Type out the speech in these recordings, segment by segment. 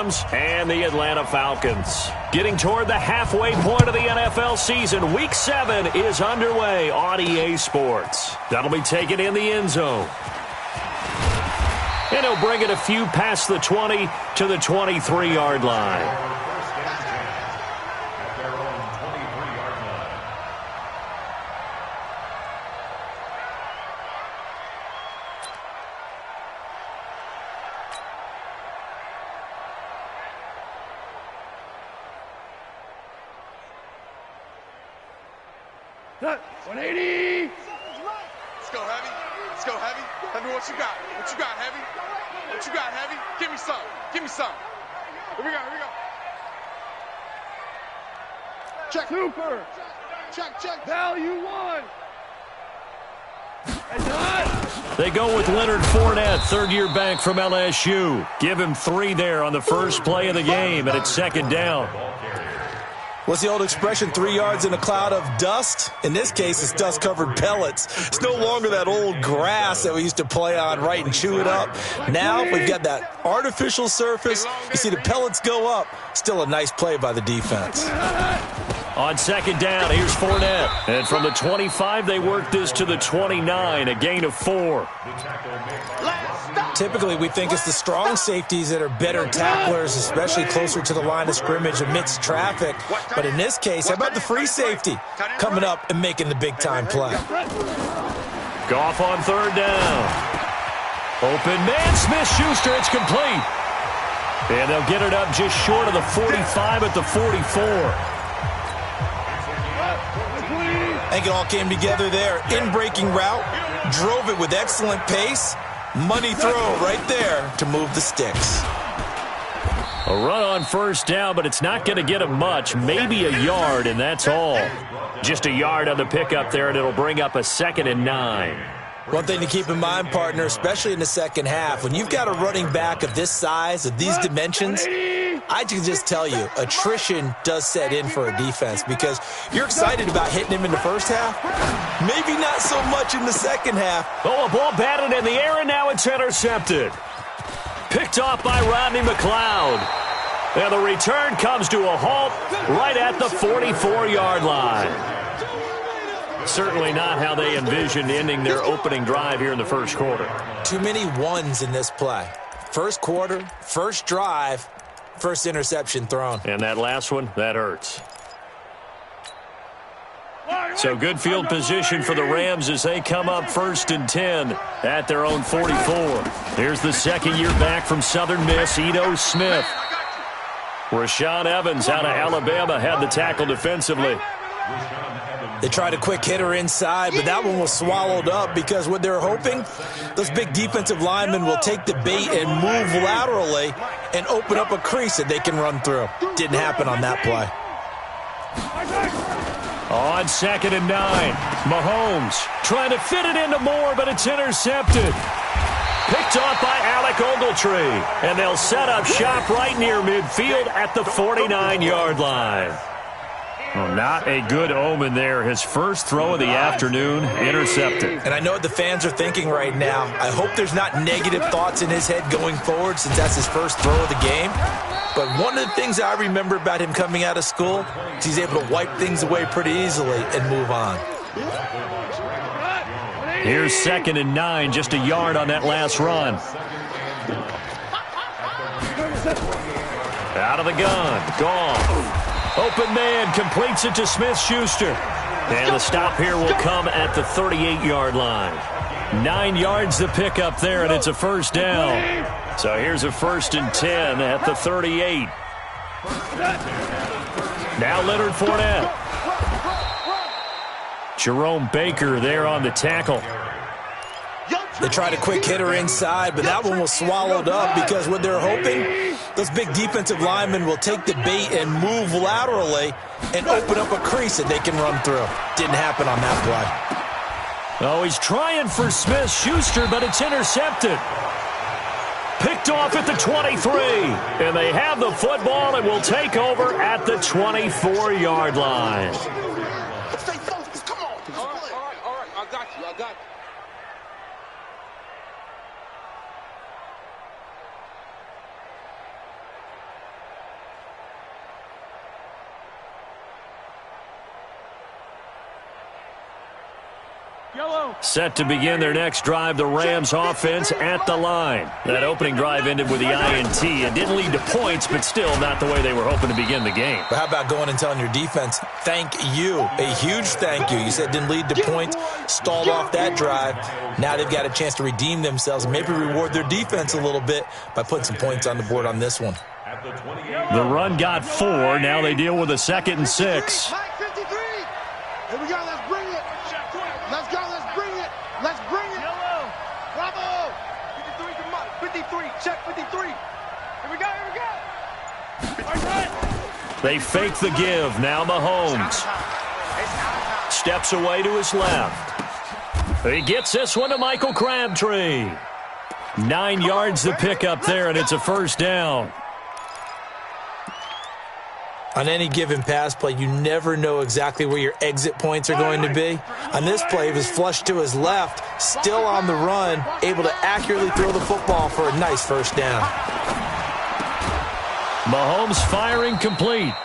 Rams and the Atlanta Falcons. Getting toward the halfway point of the NFL season, Week 7 is underway on EA Sports. That'll be taken in the end zone. And he'll bring it a few past the 20 to the 23-yard line. Cut. 180. Let's go, Heavy. Let's go, Heavy. Heavy, what you got? What you got, Heavy? What you got, Heavy? Give me some. Give me some. Here we go. Here we go. Check. Super. Check. Value 1. And done. They go with Leonard Fournette, third-year back from LSU. Give him 3 there on the first play of the game, and it's second down. What's the old expression, 3 yards in a cloud of dust? In this case, it's dust-covered pellets. It's no longer that old grass that we used to play on, right, and chew it up. Now we've got that artificial surface. You see the pellets go up. Still a nice play by the defense. On second down, here's Fournette. And from the 25, they work this to the 29, a gain of 4. Typically, we think it's the strong safeties that are better tacklers, especially closer to the line of scrimmage amidst traffic. But in this case, how about the free safety coming up and making the big-time play? Goff on third down. Open man, Smith-Schuster, it's complete. And they'll get it up just short of the 45 at the 44. I think it all came together there. In-breaking route, drove it with excellent pace. Money throw right there to move the sticks. A run on first down, but it's not going to get him much. Maybe a yard, and that's all. Just a yard on the pickup there, and it'll bring up a 2nd and 9. One thing to keep in mind, partner, especially in the second half, when you've got a running back of this size, of these dimensions, I can just tell you, attrition does set in for a defense because you're excited about hitting him in the first half. Maybe not so much in the second half. Oh, a ball batted in the air, and now it's intercepted. Picked off by Rodney McLeod. And the return comes to a halt right at the 44-yard line. Certainly not how they envisioned ending their opening drive here in the first quarter. Too many ones in this play. First quarter, first drive, first interception thrown. And that last one, that hurts. So good field position for the Rams as they come up 1st and 10 at their own 44. Here's the second year back from Southern Miss, Ito Smith. Rashaan Evans out of Alabama had the tackle defensively. They tried a quick hitter inside, but that one was swallowed up because what they're hoping, those big defensive linemen will take the bait and move laterally and open up a crease that they can run through. Didn't happen on that play. On 2nd and 9, Mahomes trying to fit it into Moore, but it's intercepted. Picked off by Alec Ogletree, and they'll set up shop right near midfield at the 49-yard line. Well, not a good omen there. His first throw of the afternoon, intercepted. And I know what the fans are thinking right now. I hope there's not negative thoughts in his head going forward since that's his first throw of the game. But one of the things I remember about him coming out of school is he's able to wipe things away pretty easily and move on. Here's 2nd and 9, just a yard on that last run. Out of the gun, gone. Open man completes it to Smith-Schuster. And the stop here will come at the 38-yard line. 9 yards to pick up there, and it's a first down. So here's a 1st and 10 at the 38. Now Leonard Fournette. Jerome Baker there on the tackle. They tried a quick hitter inside, but that one was swallowed up because what they're hoping, those big defensive linemen will take the bait and move laterally and open up a crease that they can run through. Didn't happen on that play. Oh, he's trying for Smith-Schuster, but it's intercepted. Picked off at the 23, and they have the football and will take over at the 24-yard line. Stay focused. Come on. All right. I got you. Set to begin their next drive, the Rams offense at the line. That opening drive ended with the INT. It didn't lead to points, but still not the way they were hoping to begin the game. But how about going and telling your defense, thank you, a huge thank you. You said it didn't lead to points, stalled off that drive. Now they've got a chance to redeem themselves and maybe reward their defense a little bit by putting some points on the board on this one. The run got 4. Now they deal with a 2nd and 6. Mike, 53. Here we go. Let's bring it. Let's go. Let's bring it. Let's bring it. Yellow. Bravo. 53 to Mike. 53. Check 53. Here we go. Here we go. They fake the give. Now Mahomes steps away to his left. He gets this one to Michael Crabtree. 9 yards to pick up there, and it's a first down. On any given pass play, you never know exactly where your exit points are going to be. On this play, he was flushed to his left, still on the run, able to accurately throw the football for a nice first down. Mahomes firing complete.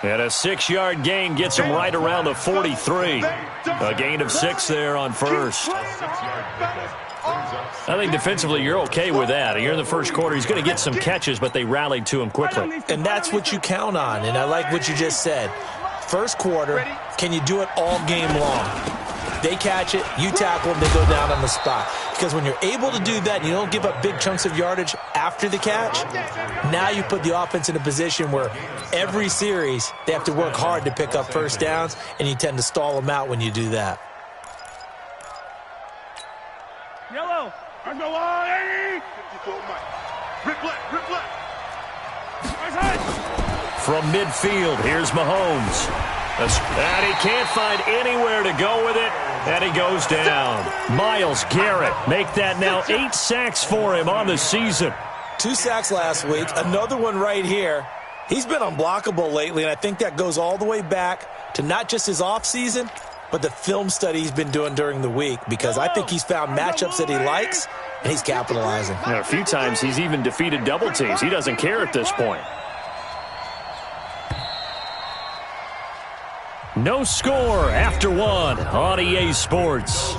And a 6-yard gain gets him right around the 43. A gain of 6 there on first. I think defensively you're okay with that. You're in the first quarter. He's going to get some catches, but they rallied to him quickly. And that's what you count on, and I like what you just said. First quarter, can you do it all game long? They catch it, you tackle them, they go down on the spot. Because when you're able to do that and you don't give up big chunks of yardage after the catch, now you put the offense in a position where every series they have to work hard to pick up first downs, and you tend to stall them out when you do that. Yellow. Let's go on, 80. 54 Mike. Rip left. Rip left. From midfield, here's Mahomes. And he can't find anywhere to go with it, and he goes down. Myles Garrett make that now 8 sacks for him on the season. 2 sacks last week, another one right here. He's been unblockable lately, and I think that goes all the way back to not just his offseason, but the film study he's been doing during the week, because I think he's found matchups that he likes, and he's capitalizing. And a few times he's even defeated double teams. He doesn't care at this point. No score after 1 on EA Sports.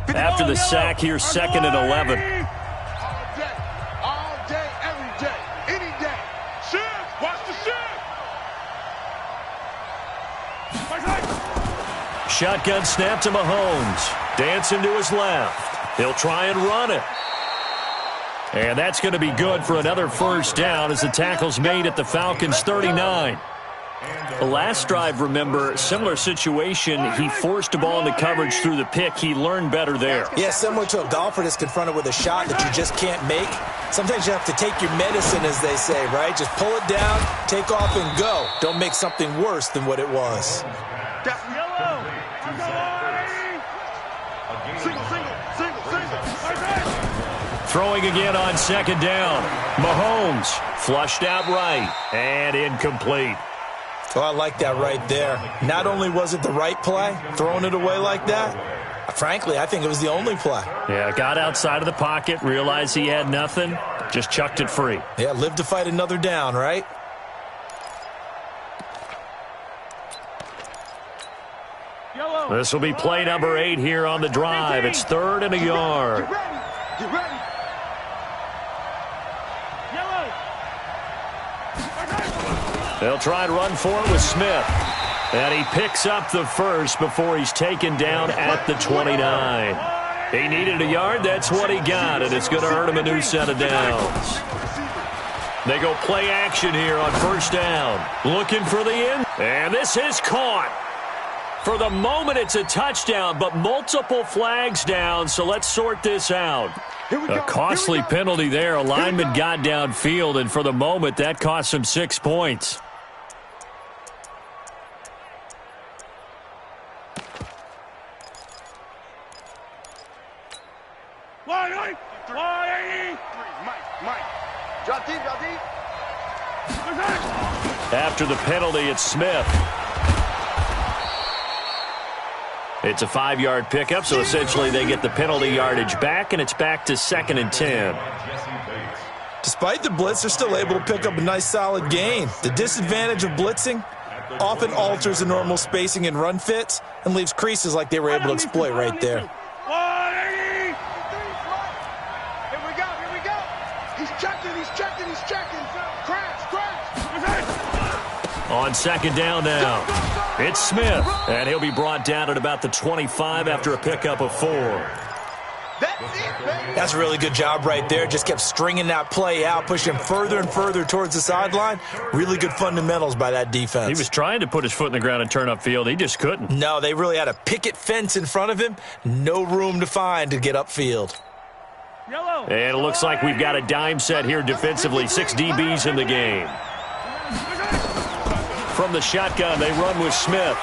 After the sack, here's 2nd and 11. All day, every day, any day. Shift, watch the shift. Shotgun snap to Mahomes. Dancing to his left. He'll try and run it. And that's going to be good for another first down as the tackle's made at the Falcons' 39. The last drive, remember, similar situation. He forced a ball into coverage through the pick. He learned better there. Yeah, similar to a golfer that's confronted with a shot that you just can't make. Sometimes you have to take your medicine, as they say, right? Just pull it down, take off, and go. Don't make something worse than what it was. Throwing again on 2nd down. Mahomes flushed out right and incomplete. Oh, I like that right there. Not only was it the right play, throwing it away like that, frankly, I think it was the only play. Yeah, got outside of the pocket, realized he had nothing, just chucked it free. Yeah, live to fight another down, right? This will be play number 8 here on the drive. It's 3rd and a yard. Get ready. They'll try and run for it with Smith. And he picks up the first before he's taken down at the 29. He needed a yard. That's what he got, and it's going to earn him a new set of downs. They go play action here on first down. Looking for the end. And this is caught. For the moment, it's a touchdown, but multiple flags down, so let's sort this out. A costly penalty there. A lineman got downfield, and for the moment, that cost him 6 points. Mike. Drop deep. After the penalty, it's Smith. It's a 5-yard pickup, so essentially they get the penalty yardage back, and it's back to 2nd and 10. Despite the blitz, they're still able to pick up a nice solid gain. The disadvantage of blitzing often alters the normal spacing and run fits and leaves creases like they were able to exploit right there. 180! Here we go. He's checking. Crash. On second down now, it's Smith, and he'll be brought down at about the 25 after a pickup of 4. That's a really good job right there. Just kept stringing that play out, pushing him further and further towards the sideline. Really good fundamentals by that defense. He was trying to put his foot in the ground and turn upfield. He just couldn't. No, they really had a picket fence in front of him. No room to find to get upfield. Yellow. And it looks like we've got a dime set here defensively. 6 DBs in the game. From the shotgun, they run with Smith.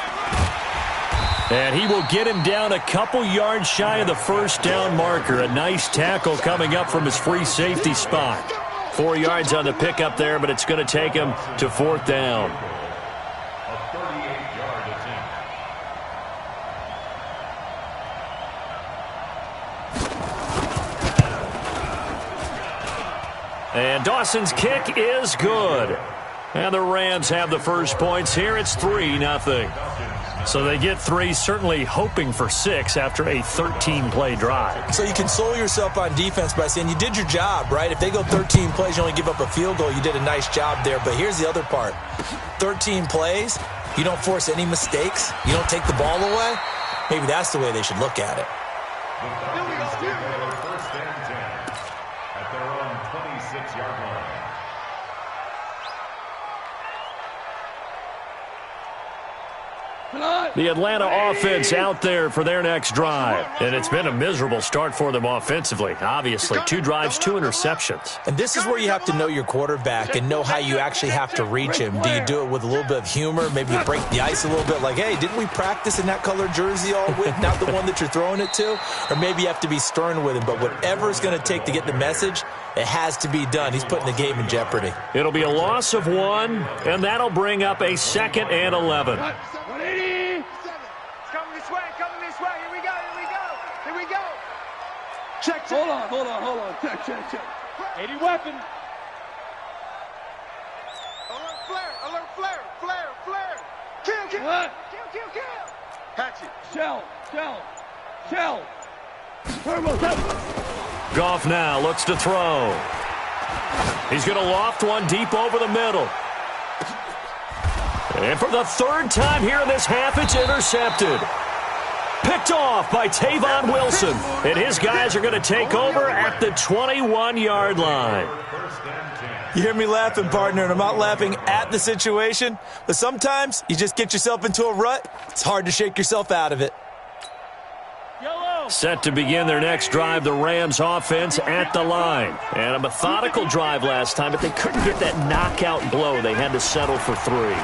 And he will get him down a couple yards shy of the first down marker. A nice tackle coming up from his free safety spot. 4 yards on the pickup there, but it's going to take him to 4th down. And Dawson's kick is good. And the Rams have the first points here. It's 3-0. So they get 3, certainly hoping for 6 after a 13-play drive. So you console yourself on defense by saying you did your job, right? If they go 13 plays, you only give up a field goal, you did a nice job there. But here's the other part. 13 plays, you don't force any mistakes, you don't take the ball away. Maybe that's the way they should look at it. First and 10 at their own 26-yard line. The Atlanta offense out there for their next drive. And it's been a miserable start for them offensively. Obviously, 2 drives, 2 interceptions. And this is where you have to know your quarterback and know how you actually have to reach him. Do you do it with a little bit of humor? Maybe you break the ice a little bit like, hey, didn't we practice in that color jersey all week? Not the one that you're throwing it to? Or maybe you have to be stern with him. But whatever it's going to take to get the message, it has to be done. He's putting the game in jeopardy. It'll be a loss of 1, and that'll bring up a 2nd and 11. 180! Coming this way. Here we go. Check. Hold on. Check. 80 weapon. Alert flare. Kill. What? Kill. Hatchet. Shell. Turbo. Goff now looks to throw. He's going to loft one deep over the middle. And for the 3rd time here in this half, it's intercepted. Picked off by Tavon Wilson. And his guys are going to take over at the 21-yard line. You hear me laughing, partner, and I'm not laughing at the situation. But sometimes you just get yourself into a rut. It's hard to shake yourself out of it. Set to begin their next drive, the Rams offense at the line. And a methodical drive last time, but they couldn't get that knockout blow. They had to settle for 3.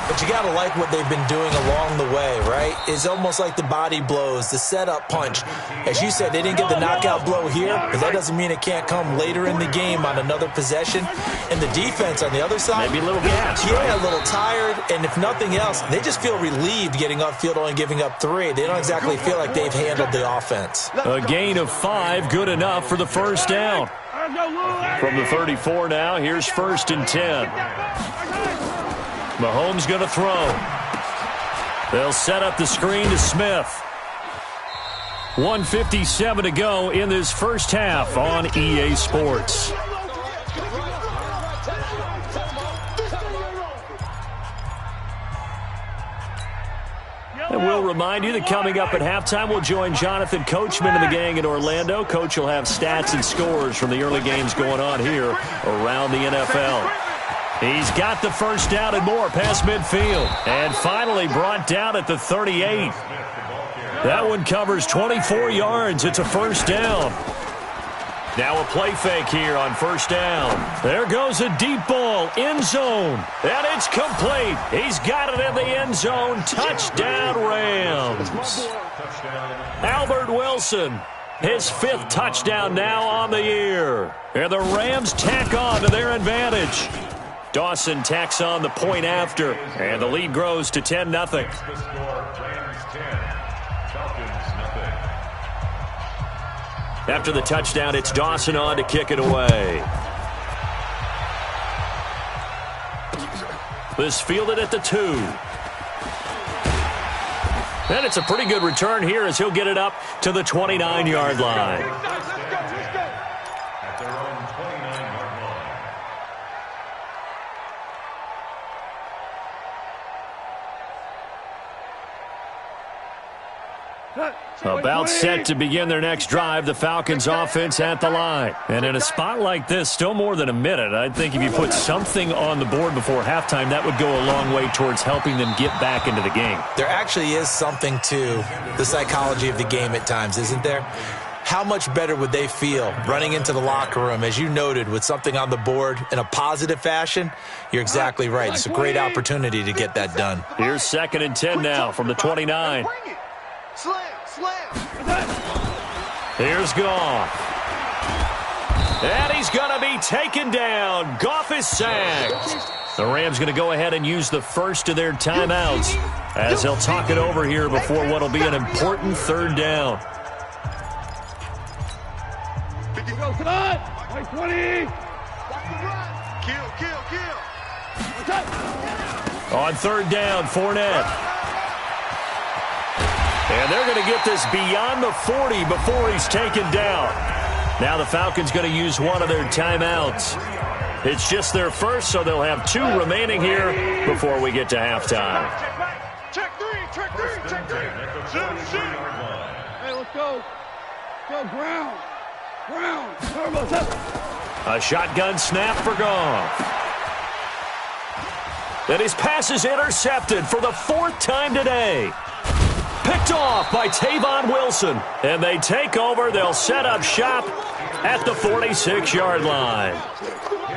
But you got to like what they've been doing along the way, right? It's almost like the body blows, the setup punch. As you said, they didn't get the knockout blow here, but that doesn't mean it can't come later in the game on another possession. And the defense on the other side, maybe a little gas. Yeah, right? a little tired. And if nothing else, they just feel relieved getting upfield, only giving up 3. They don't exactly feel like they've handled the offense. A gain of 5, good enough for the first down. From the 34 now, here's 1st and 10. Mahomes going to throw. They'll set up the screen to Smith. 1:57 to go in this first half on EA Sports. And we'll remind you that coming up at halftime, we'll join Jonathan Coachman and the gang in Orlando. Coach will have stats and scores from the early games going on here around the NFL. He's got the first down and more past midfield. And finally brought down at the 38. That one covers 24 yards. It's a first down. Now a play fake here on first down. There goes a deep ball, end zone. And it's complete. He's got it in the end zone. Touchdown, Rams. Albert Wilson, his 5th touchdown now on the year. And the Rams tack on to their advantage. Dawson tacks on the point after, and the lead grows to 10-0. After the touchdown, it's Dawson on to kick it away. This fielded at the 2. And it's a pretty good return here as he'll get it up to the 29-yard line. At their own 29-yard line. About set to begin their next drive, the Falcons offense at the line. And in a spot like this, still more than a minute, I think if you put something on the board before halftime, that would go a long way towards helping them get back into the game. There actually is something to the psychology of the game at times, isn't there? How much better would they feel running into the locker room, as you noted, with something on the board in a positive fashion? You're exactly right. It's a great opportunity to get that done. Here's 2nd and 10 now from the 29. Here's Goff. And he's going to be taken down. Goff is sacked. The Rams going to go ahead and use the first of their timeouts as they'll talk it over here before what will be an important 3rd down. On 3rd down, Fournette. And they're going to get this beyond the 40 before he's taken down. Now the Falcons going to use one of their timeouts. It's just their first, so they'll have 2 remaining here before we get to halftime. Check three. Hey, let's go. Go, ground. A shotgun snap for Goff. And his pass is intercepted for the 4th time today. Picked off by Tavon Wilson. And they take over. They'll set up shop at the 46-yard line.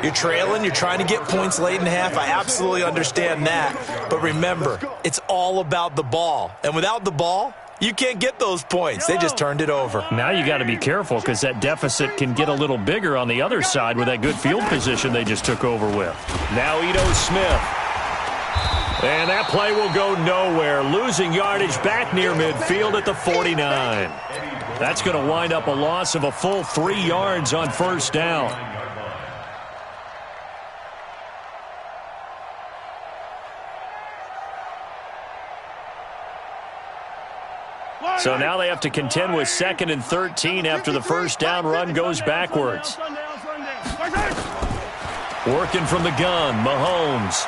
You're trailing. You're trying to get points late in the half. I absolutely understand that. But remember, it's all about the ball. And without the ball, you can't get those points. They just turned it over. Now you got to be careful because that deficit can get a little bigger on the other side with that good field position they just took over with. Now Ito Smith. And that play will go nowhere. Losing yardage back near midfield at the 49. That's going to wind up a loss of a full 3 yards on 1st down. So now they have to contend with 2nd and 13 after the 1st down run goes backwards. Working from the gun, Mahomes.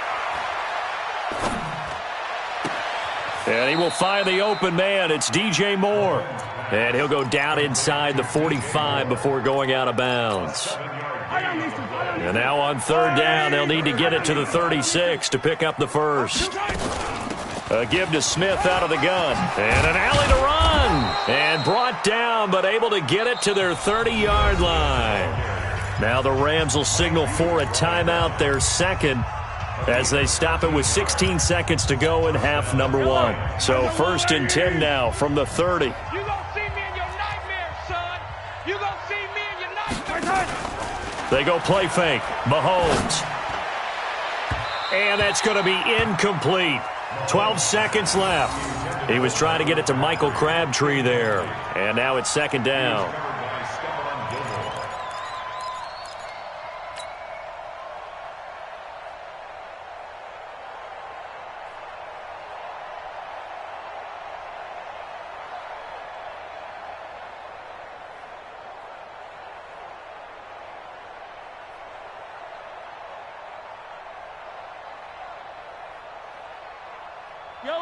And he will find the open man. It's DJ Moore. And he'll go down inside the 45 before going out of bounds. And now on 3rd down, they'll need to get it to the 36 to pick up the first. A give to Smith out of the gun. And an alley to run. And brought down, but able to get it to their 30-yard line. Now the Rams will signal for a timeout, their 2nd, as they stop it with 16 seconds to go in half number 1. So 1st and 10 now from the 30. You gonna see me in your nightmares, son. You gonna see me in your nightmares. They go play fake. Mahomes. And that's going to be incomplete. 12 seconds left. He was trying to get it to Michael Crabtree there. And now it's 2nd down.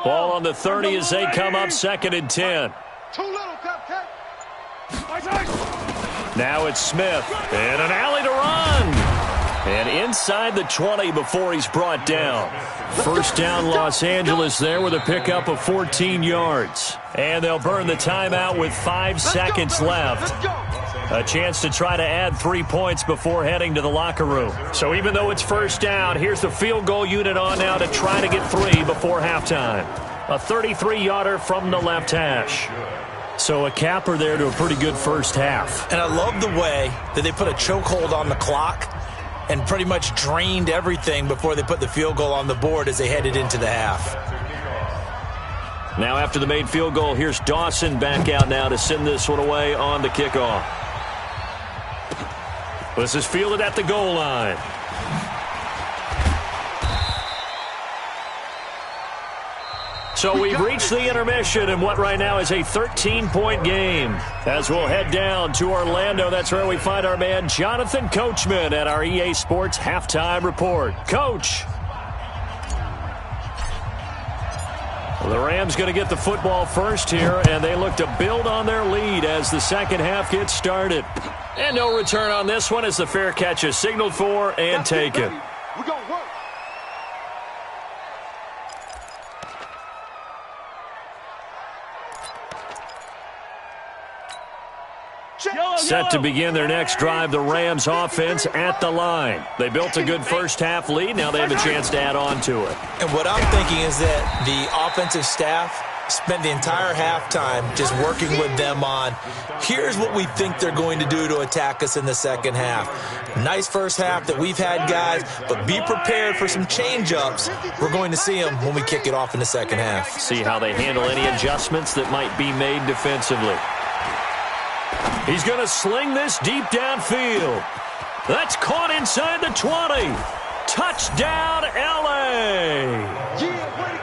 Ball on the 30 as they come up 2nd and 10. Too little, Cupcake. Now it's Smith. And an alley to run. And inside the 20 before he's brought down. 1st down Los Angeles there with a pickup of 14 yards. And they'll burn the timeout with 5 seconds left. A chance to try to add 3 points before heading to the locker room. So even though it's 1st down, here's the field goal unit on now to try to get 3 before halftime. A 33-yarder from the left hash. So a capper there to a pretty good first half. And I love the way that they put a chokehold on the clock and pretty much drained everything before they put the field goal on the board as they headed into the half. Now after the made field goal, here's Dawson back out now to send this one away on the kickoff. This is fielded at the goal line. So we've reached the intermission in what right now is a 13-point game. As we'll head down to Orlando, that's where we find our man Jonathan Coachman at our EA Sports Halftime Report. Coach. Well, the Rams going to get the football first here, and they look to build on their lead as the second half gets started. And no return on this one as the fair catch is signaled for and taken. We're going to work. Set to begin their next drive, the Rams offense at the line. They built a good first half lead. Now they have a chance to add on to it. And what I'm thinking is that the offensive staff spent the entire halftime just working with them on, here's what we think they're going to do to attack us in the second half. Nice first half that we've had, guys, but be prepared for some change-ups. We're going to see them when we kick it off in the second half. See how they handle any adjustments that might be made defensively. He's going to sling this deep downfield. That's caught inside the 20. Touchdown, L.A.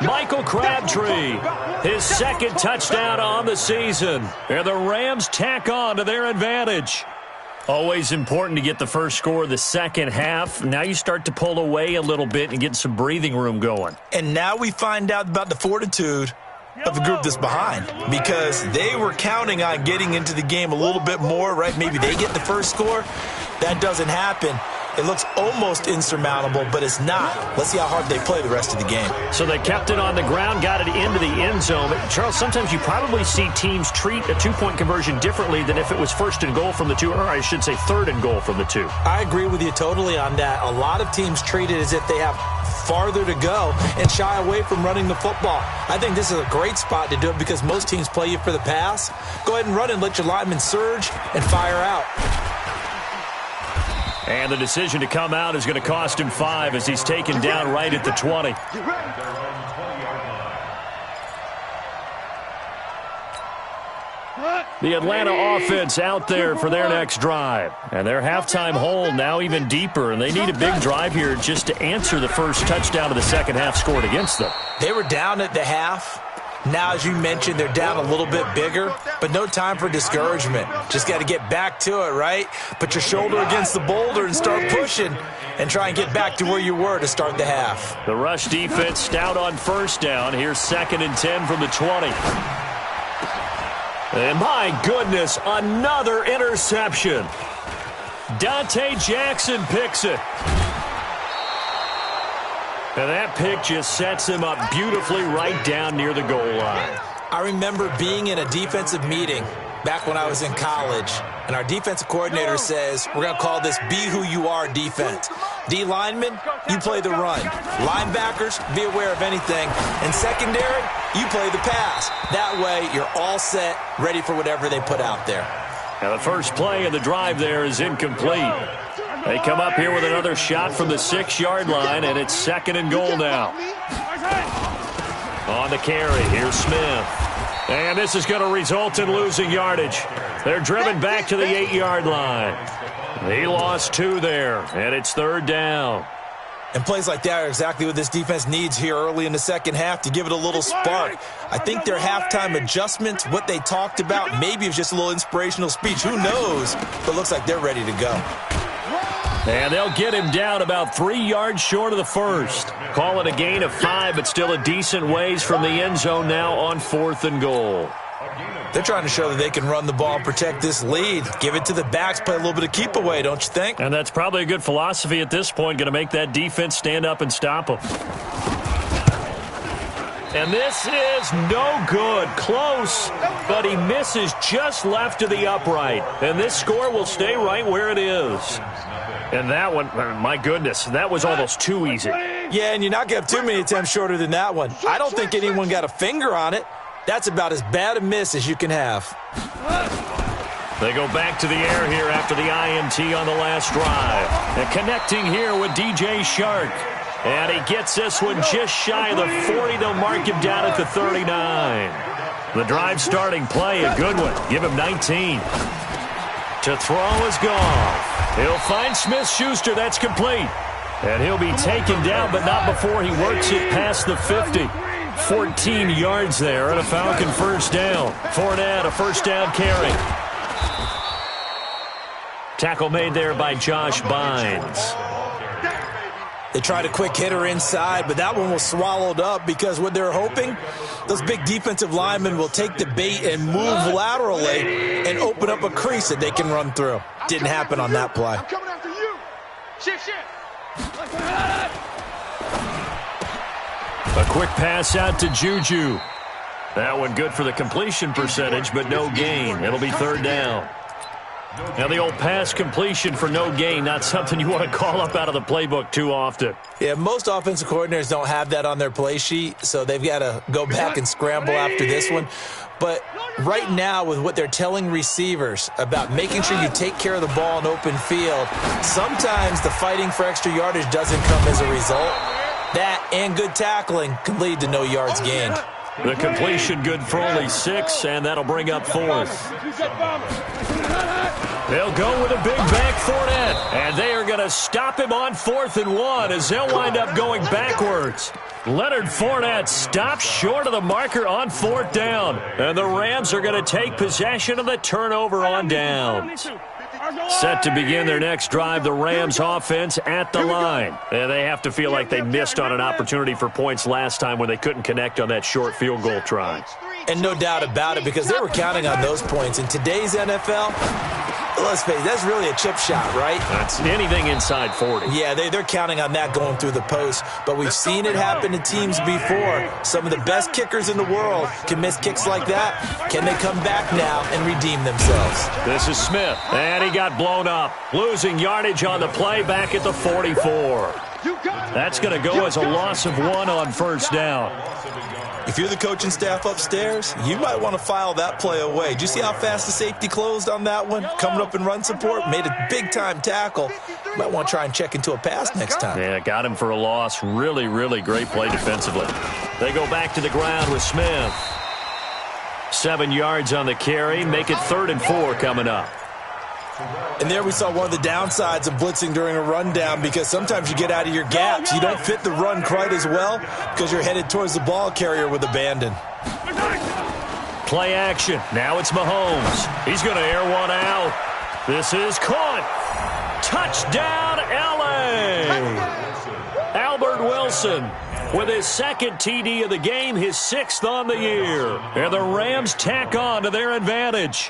Michael Crabtree, his second touchdown on the season. And the Rams tack on to their advantage. Always important to get the first score of the second half. Now you start to pull away a little bit and get some breathing room going. And now we find out about the fortitude of the group that's behind, because they were counting on getting into the game a little bit more, right? Maybe they get the first score. That doesn't happen. It looks almost insurmountable, but it's not. Let's see how hard they play the rest of the game. So they kept it on the ground, got it into the end zone. But Charles, sometimes you probably see teams treat a two-point conversion differently than if it was first and goal from the two, or I should say third and goal from the two. I agree with you totally on that. A lot of teams treat it as if they have farther to go and shy away from running the football. I think this is a great spot to do it because most teams play you for the pass. Go ahead and run and let your linemen surge and fire out. And the decision to come out is going to cost him 5 as he's taken down right at the 20. The Atlanta offense out there for their next drive. And their halftime hole now even deeper, and they need a big drive here just to answer the first touchdown of the second half scored against them. They were down at the half. Now, as you mentioned, they're down a little bit bigger, but no time for discouragement. Just got to get back to it, right? Put your shoulder against the boulder and start pushing and try and get back to where you were to start the half. The rush defense stout on first down. Here's 2nd and 10 from the 20. And my goodness, another interception. Dante Jackson picks it. And that pick just sets him up beautifully right down near the goal line. I remember being in a defensive meeting back when I was in college, and our defensive coordinator says, we're going to call this be who you are defense. D linemen, you play the run. Linebackers, be aware of anything. And secondary, you play the pass. That way, you're all set, ready for whatever they put out there. Now the first play of the drive there is incomplete. They come up here with another shot from the 6-yard line, and it's 2nd and goal now. On the carry, here's Smith. And this is going to result in losing yardage. They're driven back to the 8-yard line. He lost 2 there, and it's 3rd down. And plays like that are exactly what this defense needs here early in the second half to give it a little spark. I think their halftime adjustments, what they talked about, maybe it was just a little inspirational speech. Who knows? But it looks like they're ready to go. And they'll get him down about 3 yards short of the first. Call it a gain of 5, but still a decent ways from the end zone now on 4th and goal. They're trying to show that they can run the ball and protect this lead. Give it to the backs, play a little bit of keep away, don't you think? And that's probably a good philosophy at this point, going to make that defense stand up and stop them. And this is no good. Close, but he misses just left of the upright. And this score will stay right where it is. And that one, my goodness, that was almost too easy. Yeah, and you're not going to have too many attempts shorter than that one. I don't think anyone got a finger on it. That's about as bad a miss as you can have. They go back to the air here after the INT on the last drive. And connecting here with DJ Shark. And he gets this one just shy of the 40. They'll mark him down at the 39. The drive starting play, a good one. Give him 19. To throw is gone. He'll find Smith-Schuster. That's complete. And he'll be taken down, but not before he works it past the 50. 14 yards there and a Falcon first down. Fournette, a first down carry. Tackle made there by Josh Bynes. They tried a quick hitter inside, but that one was swallowed up because what they're hoping, those big defensive linemen will take the bait and move laterally and open up a crease that they can run through. Didn't happen on that play. I'm coming after you. Shit. A quick pass out to Juju. That one good for the completion percentage, but no gain. It'll be third down. Now, the old pass completion for no gain, not something you want to call up out of the playbook too often. Yeah, most offensive coordinators don't have that on their play sheet, so they've got to go back and scramble after this one. But right now, with what they're telling receivers about making sure you take care of the ball in open field, sometimes the fighting for extra yardage doesn't come as a result. That and good tackling can lead to no yards gained. The completion good for only 6, and that'll bring up fourth. They'll go with a big back Fournette, and they are going to stop him on 4th and 1 as they'll wind up going backwards. Leonard Fournette stops short of the marker on 4th down, and the Rams are going to take possession of the turnover on downs. Set to begin their next drive, the Rams offense at the line. And they have to feel like they missed on an opportunity for points last time when they couldn't connect on that short field goal try. And no doubt about it, because they were counting on those points. In today's NFL, let's face it, that's really a chip shot, right? That's anything inside 40. Yeah, they're counting on that going through the post. But we've seen it happen to teams before. Some of the best kickers in the world can miss kicks like that. Can they come back now and redeem themselves? This is Smith, and he got blown up. Losing yardage on the play back at the 44. That's going to go as a loss of 1 on first down. If you're the coaching staff upstairs, you might want to file that play away. Did you see how fast the safety closed on that one? Coming up in run support, made a big-time tackle. You might want to try and check into a pass next time. Yeah, got him for a loss. Really, really great play defensively. They go back to the ground with Smith. 7 yards on the carry. Make it 3rd and 4 coming up. And there we saw one of the downsides of blitzing during a rundown, because sometimes you get out of your gaps. You don't fit the run quite as well because you're headed towards the ball carrier with abandon. Play action. Now it's Mahomes. He's going to air one out. This is caught. Touchdown, L.A. Albert Wilson with his 2nd TD of the game, his 6th on the year. And the Rams tack on to their advantage.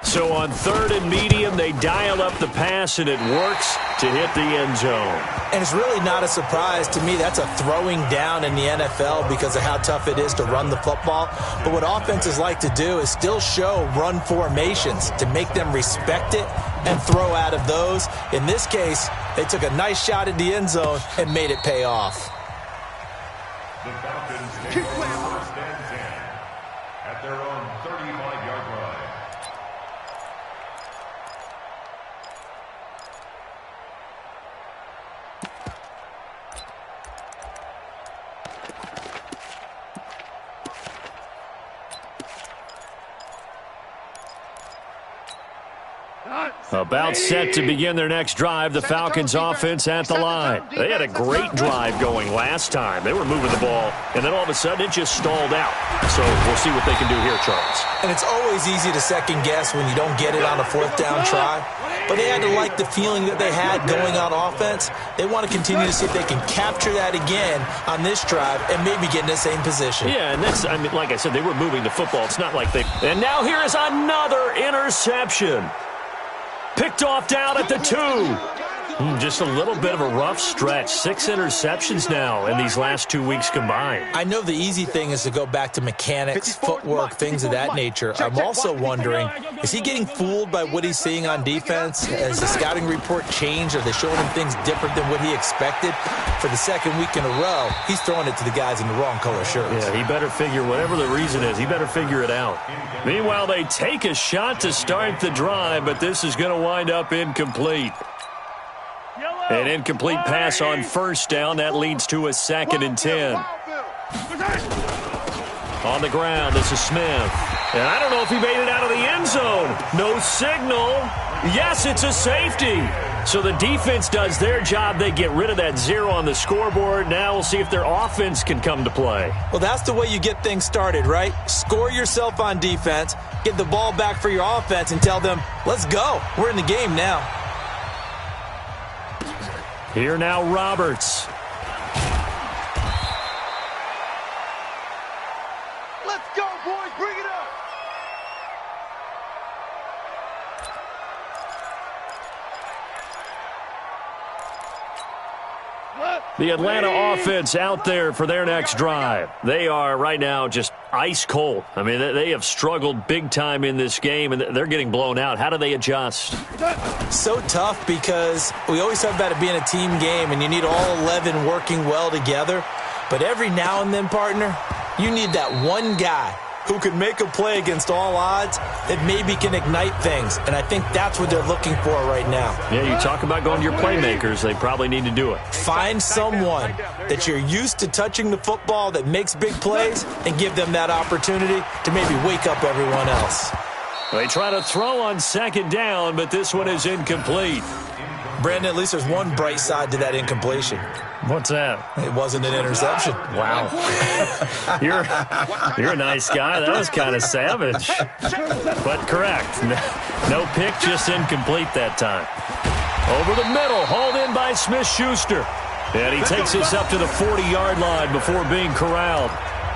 So on 3rd and medium, they dial up the pass, and it works to hit the end zone. And it's really not a surprise to me. That's a throwing down in the NFL because of how tough it is to run the football. But what offenses like to do is still show run formations to make them respect it and throw out of those. In this case, they took a nice shot at the end zone and made it pay off. The Falcons take first and 10 at their own 35-yard line. About set to begin their next drive, the Falcons offense at the line. They had a great drive going last time. They were moving the ball, and then all of a sudden it just stalled out. So we'll see what they can do here, Charles. And it's always easy to second guess when you don't get it on a 4th down try. But they had to like the feeling that they had going on offense. They want to continue to see if they can capture that again on this drive and maybe get in the same position. Yeah, and that's, I mean, like I said, they were moving the football. It's not like they... And now here is another interception. Picked off down at the 2. Just a little bit of a rough stretch. 6 interceptions now in these last 2 weeks combined. I know the easy thing is to go back to mechanics, footwork, things of that nature. I'm also wondering, is he getting fooled by what he's seeing on defense? Has the scouting report changed? Are they showing him things different than what he expected? For the 2nd week in a row, he's throwing it to the guys in the wrong color shirts. Yeah, he better figure, whatever the reason is, he better figure it out. Meanwhile, they take a shot to start the drive, but this is going to wind up incomplete. An incomplete pass on first down. That leads to a 2nd and 10. On the ground, this is Smith. And I don't know if he made it out of the end zone. No signal. Yes, it's a safety. So the defense does their job. They get rid of that 0 on the scoreboard. Now we'll see if their offense can come to play. Well, that's the way you get things started, right? Score yourself on defense, get the ball back for your offense, and tell them, let's go. We're in the game now. Here now, Roberts. Let's go, boys. Bring it up. The Atlanta offense out there for their next drive. They are right now just ice cold. I mean, they have struggled big time in this game, and they're getting blown out. How do they adjust? So tough because we always talk about it being a team game, and you need all 11 working well together. But every now and then, partner, you need that one guy who can make a play against all odds that maybe can ignite things. And I think that's what they're looking for right now. Yeah, you talk about going to your playmakers. They probably need to do it. Find someone that you're used to touching the football that makes big plays and give them that opportunity to maybe wake up everyone else. They try to throw on second down, but this one is incomplete. Brandon, at least there's one bright side to that incompletion. What's that? It wasn't an interception. Wow. You're a nice guy. That was kind of savage. But correct. No pick, just incomplete that time. Over the middle, hauled in by Smith-Schuster. And he takes us up to the 40-yard line before being corralled.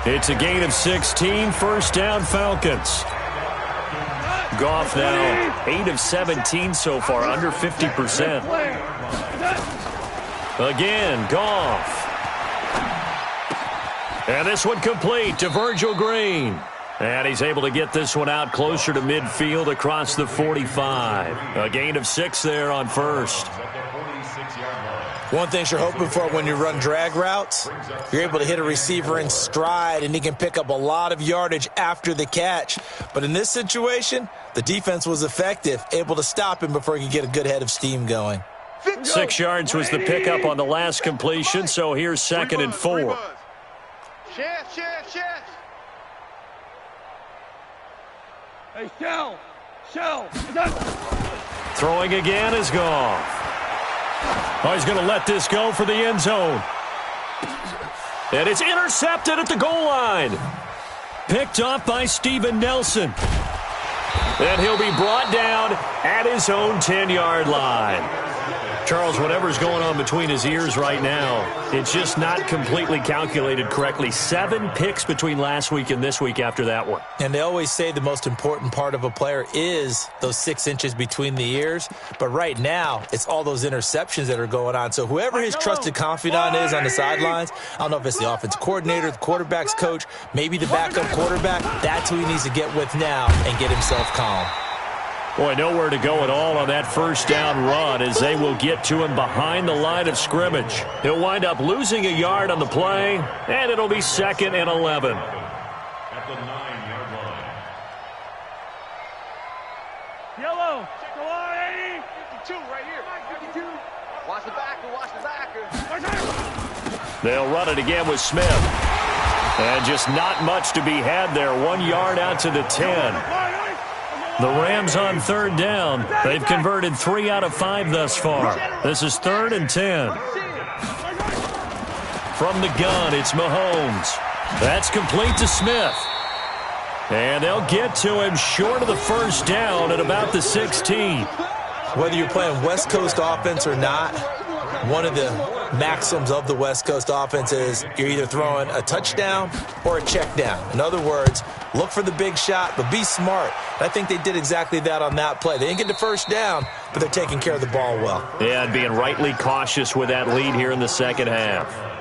It's a gain of 16, first down Falcons. Goff now 8 of 17 so far, under 50%. Again, Goff. And this one complete to Virgil Green. And he's able to get this one out closer to midfield across the 45. A gain of 6 there on first. One thing you're hoping for when you run drag routes, you're able to hit a receiver in stride, and he can pick up a lot of yardage after the catch. But in this situation, the defense was effective, able to stop him before he could get a good head of steam going. 6 yards was the pickup on the last completion, so here's 2nd and 4. Chance. Hey, Shell. Throwing again is Goff. Oh, he's going to let this go for the end zone. And it's intercepted at the goal line. Picked off by Steven Nelson. And he'll be brought down at his own 10-yard line. Charles, whatever's going on between his ears right now, it's just not completely calculated correctly. 7 picks between last week and this week after that one. And they always say the most important part of a player is those 6 inches between the ears. But right now, it's all those interceptions that are going on. So whoever his trusted confidant is on the sidelines, I don't know if it's the offensive coordinator, the quarterback's coach, maybe the backup quarterback, that's who he needs to get with now and get himself calm. Boy, nowhere to go at all on that first down run as they will get to him behind the line of scrimmage. He'll wind up losing a yard on the play, and it'll be 2nd and 11. At the 9-yard line. Yellow. Go on, 80. 52 right here. 52. Watch the backer. They'll run it again with Smith. And just not much to be had there. 1 yard out to the 10. The Rams on 3rd down. They've converted 3 out of 5 thus far. This is 3rd and 10. From the gun, it's Mahomes. That's complete to Smith. And they'll get to him short of the first down at about the 16. Whether you're playing West Coast offense or not, one of the maxims of the West Coast offense is you're either throwing a touchdown or a check down. In other words, look for the big shot, but be smart. I think they did exactly that on that play. They didn't get the first down, but they're taking care of the ball well. Yeah, and being rightly cautious with that lead here in the second half.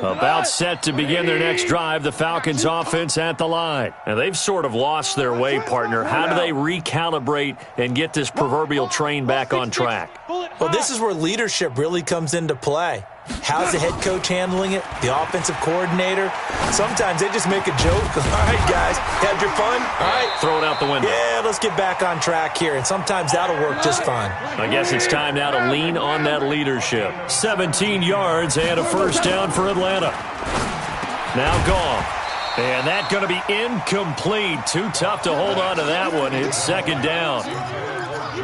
About set to begin their next drive, the Falcons offense at the line. And they've sort of lost their way, partner. How do they recalibrate and get this proverbial train back on track? Well, this is where leadership really comes into play. How's the head coach handling it? The offensive coordinator? Sometimes they just make a joke. All right, guys, had your fun? All right. Throw it out the window. Yeah, let's get back on track here. And sometimes that'll work just fine. I guess it's time now to lean on that leadership. 17 yards and a first down for Atlanta. Now Goff. And that's going to be incomplete. Too tough to hold on to that one. It's second down.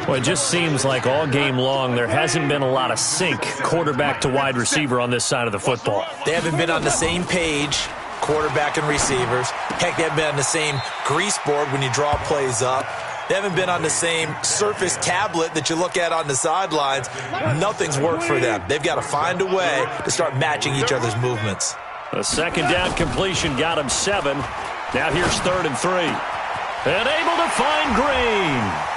Well, it just seems like all game long there hasn't been a lot of sync quarterback to wide receiver on this side of the football. They haven't been on the same page, quarterback and receivers. Heck, they haven't been on the same grease board when you draw plays up. They haven't been on the same surface tablet that you look at on the sidelines. Nothing's worked for them. They've got to find a way to start matching each other's movements. A second down completion got him 7. Now here's 3rd and 3. And able to find Green.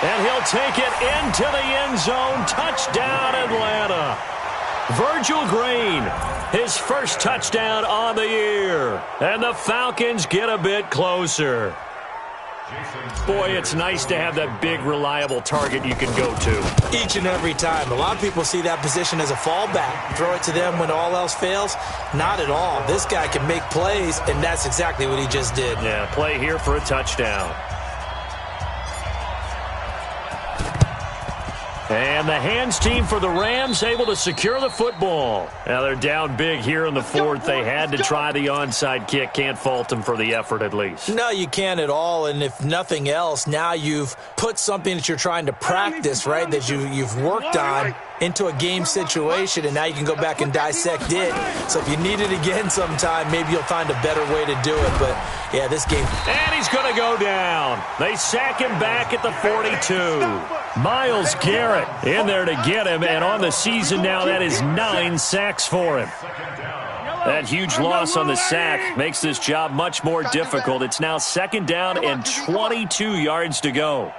And he'll take it into the end zone. Touchdown, Atlanta. Virgil Green, his first touchdown on the year. And the Falcons get a bit closer. Boy, it's nice to have that big, reliable target you can go to. Each and every time. A lot of people see that position as a fallback. Throw it to them when all else fails. Not at all. This guy can make plays, and that's exactly what he just did. Yeah, play here for a touchdown. And the hands team for the Rams able to secure the football. Now they're down big here in the 4th. They had to try the onside kick. Can't fault them for the effort at least. No, you can't at all. And if nothing else, now you've put something that you're trying to practice, right, that you've worked on into a game situation, and now you can go back and dissect it. So if you need it again sometime, maybe you'll find a better way to do it. But, yeah, this game. And he's going to go down. They sack him back at the 42. Myles Garrett in there to get him, and on the season now, that is 9 sacks for him. That huge loss on the sack makes this job much more difficult. It's now 2nd down and 22 yards to go.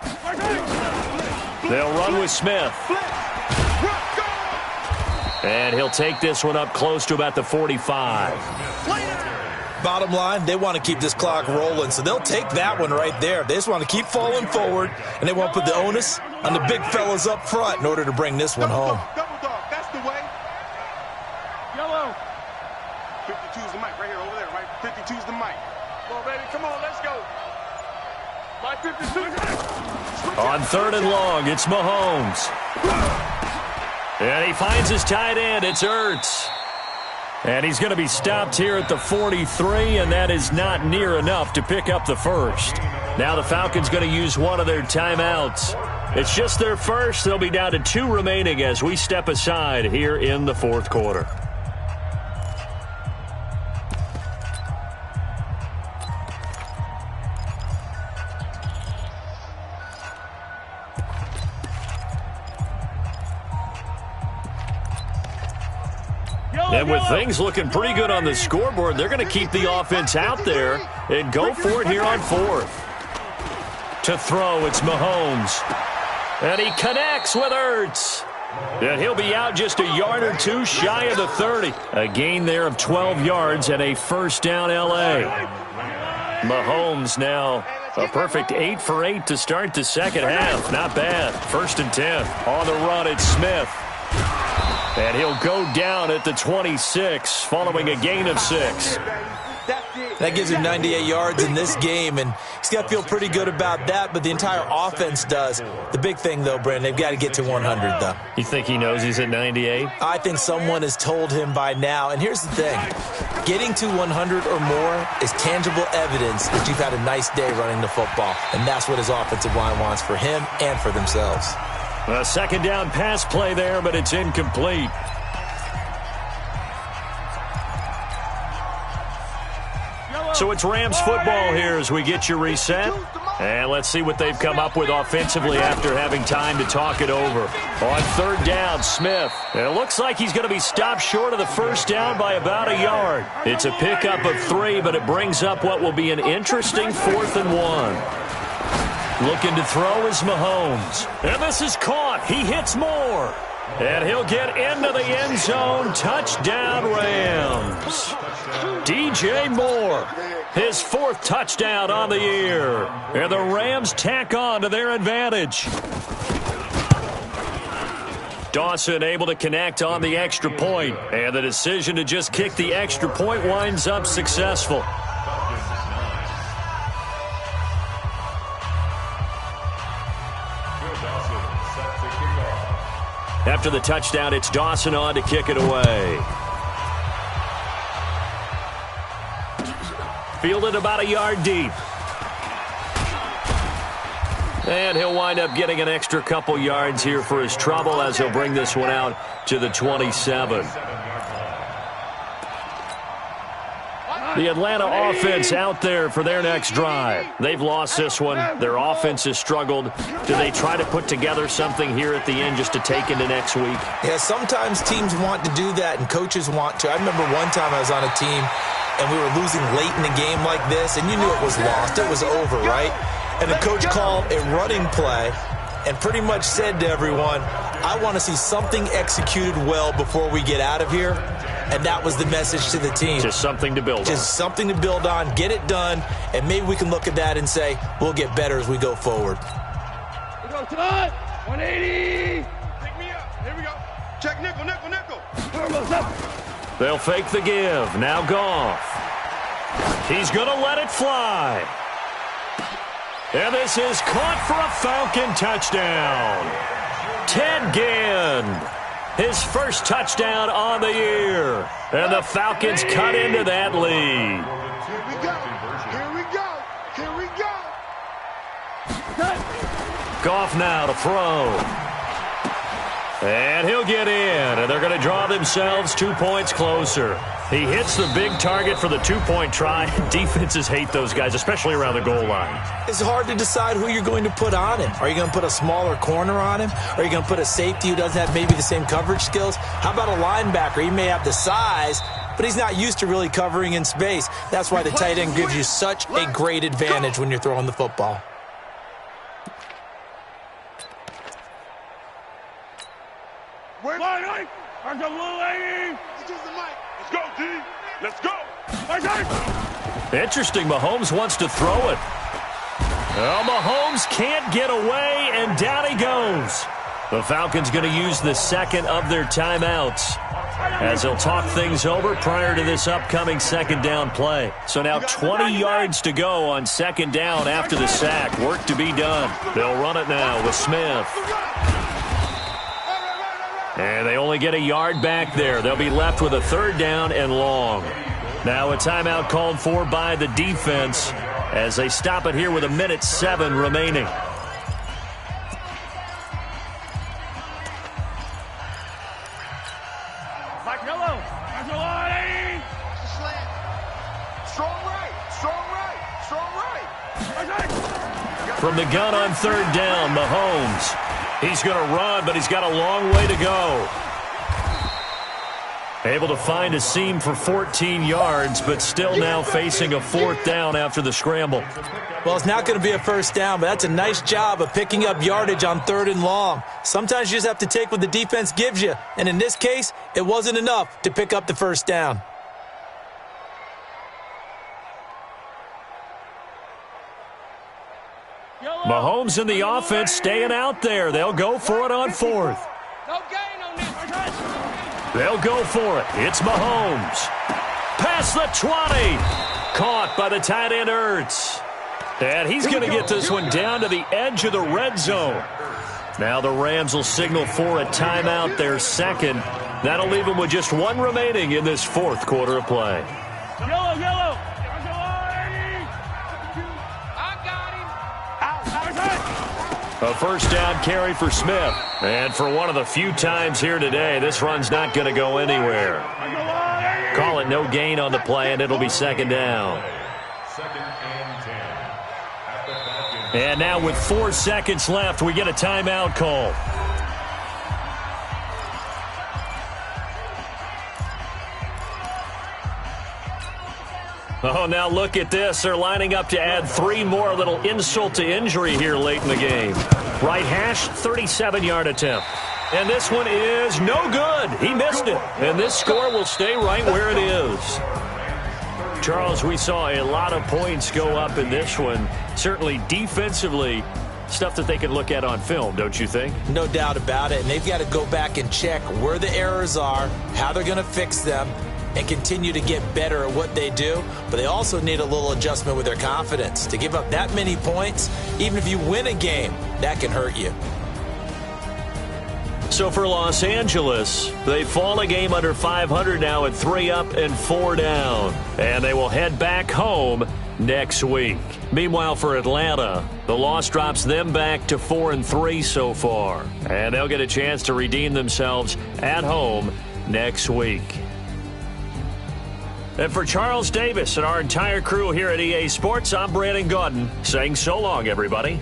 They'll run with Smith. And he'll take this one up close to about the 45. Bottom line, they want to keep this clock rolling, so they'll take that one right there. They just want to keep falling forward, and they won't put the onus on the big fellas up front in order to bring this one home. Double dog, that's the way. Yellow. 52's the mic right here, over there, right? 52's the mic. Come on, baby, come on, let's go. My 52. On 3rd and long, it's Mahomes. And he finds his tight end. It's Ertz. And he's going to be stopped here at the 43, and that is not near enough to pick up the first. Now the Falcons going to use one of their timeouts. It's just their first. They'll be down to 2 remaining as we step aside here in the 4th quarter. And with things looking pretty good on the scoreboard, they're going to keep the offense out there and go for it here on 4th. To throw, it's Mahomes. And he connects with Ertz. And he'll be out just a yard or 2 shy of the 30. A gain there of 12 yards and a first down L.A. Mahomes now a perfect 8 for 8 to start the second half. Not bad. 1st and 10. On the run, it's Smith. And he'll go down at the 26 following a gain of 6. That gives him 98 yards in this game, and he's got to feel pretty good about that, but the entire offense does. The big thing, though, Brandon, they've got to get to 100, though. You think he knows he's at 98? I think someone has told him by now. And here's the thing. Getting to 100 or more is tangible evidence that you've had a nice day running the football, and that's what his offensive line wants for him and for themselves. A second down pass play there, but it's incomplete. So it's Rams football here as we get you reset. And let's see what they've come up with offensively after having time to talk it over. On 3rd down, Smith. And it looks like he's going to be stopped short of the first down by about a yard. It's a pickup of 3, but it brings up what will be an interesting 4th and 1. Looking to throw is Mahomes. And this is caught. He hits Moore. And he'll get into the end zone. Touchdown, Rams. DJ Moore, his 4th touchdown on the year. And the Rams tack on to their advantage. Dawson able to connect on the extra point. And the decision to just kick the extra point winds up successful. After the touchdown, it's Dawson on to kick it away. fielded about a yard deep. And he'll wind up getting an extra couple yards here for his trouble as he'll bring this one out to the 27. The Atlanta offense out there for their next drive. They've lost this one. Their offense has struggled. Do they try to put together something here at the end just to take into next week? Yeah, sometimes teams want to do that and coaches want to. I remember one time I was on a team and we were losing late in a game like this, and you knew it was lost. It was over, right? And the coach called a running play and pretty much said to everyone, I want to see something executed well before we get out of here. And that was the message to the team. Just something to build on. Just something to build on, get it done, and maybe we can look at that and say, we'll get better as we go forward. We go tonight. 180. Pick me up. Here we go. Check nickel, nickel, nickel. They'll fake the give. Now Goff. He's going to let it fly. And this is caught for a Falcon touchdown. Ted Ginn. His first touchdown on the year. And the Falcons cut into that lead. Here we go. Here we go. Here we go. Goff now to throw. And he'll get in. And they're going to draw themselves 2 points closer. He hits the big target for the two-point try. Defenses hate those guys, especially around the goal line. It's hard to decide who you're going to put on him. Are you going to put a smaller corner on him? Are you going to put a safety who doesn't have maybe the same coverage skills? How about a linebacker? He may have the size, but he's not used to really covering in space. That's why the tight end gives you such a great advantage when you're throwing the football. Let's go, D. Let's go. Interesting. Mahomes wants to throw it. Oh, Mahomes can't get away, and down he goes. The Falcons going to use the second of their timeouts as they'll talk things over prior to this upcoming second down play. So now 20 yards to go on second down after the sack. Work to be done. They'll run it now with Smith. And they only get a yard back there. They'll be left with a third down and long. Now a timeout called for by the defense as they stop it here with 1:07 remaining. Mike Yellow. Strong right. Strong right. Strong right. From the gun on third down, Mahomes. He's going to run, but he's got a long way to go. Able to find a seam for 14 yards, but still now facing a fourth down after the scramble. Well, it's not going to be a first down, but that's a nice job of picking up yardage on third and long. Sometimes you just have to take what the defense gives you, and in this case, it wasn't enough to pick up the first down. Mahomes and the offense staying out there. They'll go for it on fourth. No gain on this. They'll go for it. It's Mahomes. Past the 20. Caught by the tight end Ertz. And he's going to get this one down to the edge of the red zone. Now the Rams will signal for a timeout, their second. That'll leave them with just one remaining in this fourth quarter of play. Yellow, yellow. A first down carry for Smith. And for one of the few times here today, this run's not going to go anywhere. Call it no gain on the play, and it'll be second down. Second and 10. And now with 4 seconds left, we get a timeout call. Oh, now look at this. They're lining up to add 3 more. Little insult to injury here late in the game. Right hash, 37-yard attempt. And this one is no good. He missed it. And this score will stay right where it is. Charles, we saw a lot of points go up in this one. Certainly defensively, stuff that they can look at on film, don't you think? No doubt about it. And they've got to go back and check where the errors are, how they're going to fix them, and continue to get better at what they do. But they also need a little adjustment with their confidence. To give up that many points, even if you win a game, that can hurt you. So for Los Angeles, they fall a game under 500 now at 3 up and 4 down. And they will head back home next week. Meanwhile, for Atlanta, the loss drops them back to 4-3 so far. And they'll get a chance to redeem themselves at home next week. And for Charles Davis and our entire crew here at EA Sports, I'm Brandon Gaudin saying so long, everybody.